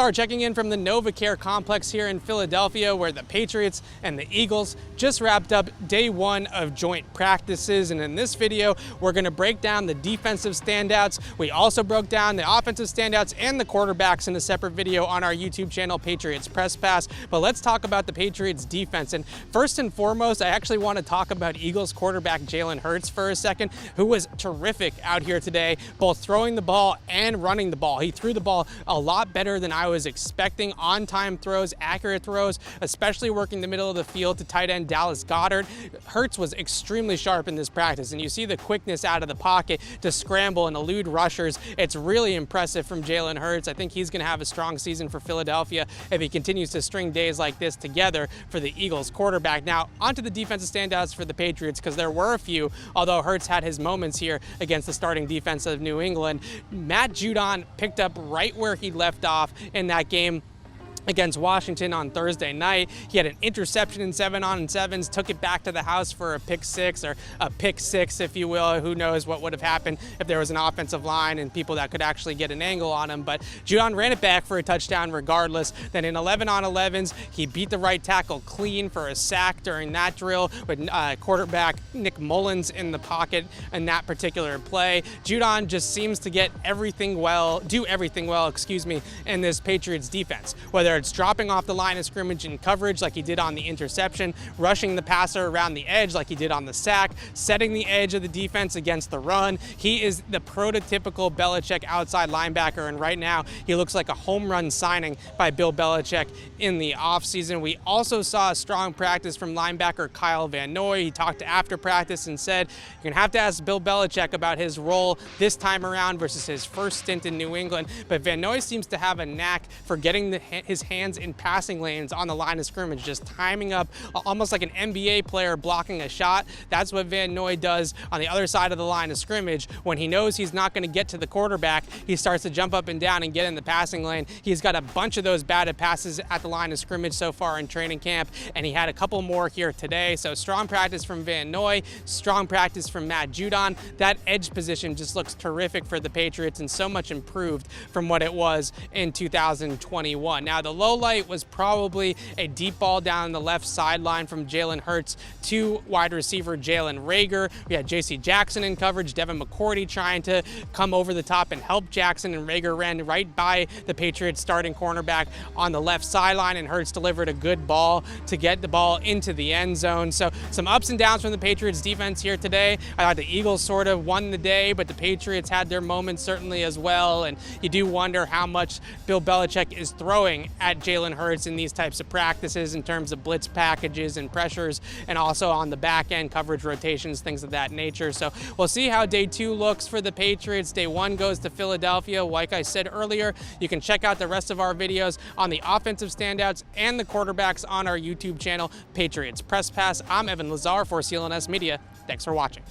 Are checking in from the NovaCare complex here in Philadelphia, where the Patriots and the Eagles just wrapped up day one of joint practices. And in this video, we're going to break down the defensive standouts. We also broke down the offensive standouts and the quarterbacks in a separate video on our YouTube channel, Patriots Press Pass. But let's talk about the Patriots defense. And first and foremost, I actually want to talk about Eagles quarterback Jalen Hurts for a second, who was terrific out here today, both throwing the ball and running the ball. He threw the ball a lot better than I was expecting. On-time throws, accurate throws, especially working the middle of the field to tight end Dallas Goedert. Hurts was extremely sharp in this practice, and you see the quickness out of the pocket to scramble and elude rushers. It's really impressive from Jalen Hurts. I think he's going to have a strong season for Philadelphia if he continues to string days like this together for the Eagles quarterback. Now, onto the defensive standouts for the Patriots, because there were a few, although Hurts had his moments here against the starting defense of New England. Matt Judon picked up right where he left off in that game against Washington on Thursday night. He had an interception in 7-on-7s, took it back to the house for a pick six, or a pick six, if you will. Who knows what would have happened if there was an offensive line and people that could actually get an angle on him. But Judon ran it back for a touchdown regardless. Then in 11-on-11s, he beat the right tackle clean for a sack during that drill with quarterback Nick Mullins in the pocket in that particular play. Judon just seems to do everything well, in this Patriots defense. Whether it's dropping off the line of scrimmage in coverage like he did on the interception, rushing the passer around the edge like he did on the sack, setting the edge of the defense against the run. He is the prototypical Belichick outside linebacker, and right now he looks like a home run signing by Bill Belichick in the offseason. We also saw a strong practice from linebacker Kyle Van Noy. He talked after practice and said, "You're going to have to ask Bill Belichick about his role this time around versus his first stint in New England." But Van Noy seems to have a knack for getting his hands in passing lanes on the line of scrimmage, just timing up almost like an NBA player blocking a shot. That's what Van Noy does on the other side of the line of scrimmage. When he knows he's not going to get to the quarterback, he starts to jump up and down and get in the passing lane. He's got a bunch of those batted passes at the line of scrimmage so far in training camp, and he had a couple more here today. So strong practice from Van Noy, strong practice from Matt Judon. That edge position just looks terrific for the Patriots and so much improved from what it was in 2021. Now, the low light was probably a deep ball down the left sideline from Jalen Hurts to wide receiver Jalen Reagor. We had J.C. Jackson in coverage, Devin McCourty trying to come over the top and help Jackson, and Reagor ran right by the Patriots starting cornerback on the left sideline, and Hurts delivered a good ball to get the ball into the end zone. So some ups and downs from the Patriots defense here today. I thought the Eagles sort of won the day, but the Patriots had their moments certainly as well, and you do wonder how much Bill Belichick is throwing at Jalen Hurts in these types of practices in terms of blitz packages and pressures, and also on the back end coverage rotations, things of that nature. So we'll see how day two looks for the Patriots. Day one goes to Philadelphia. Like I said earlier, you can check out the rest of our videos on the offensive standouts and the quarterbacks on our YouTube channel, Patriots Press Pass. I'm Evan Lazar for CLNS Media. Thanks for watching.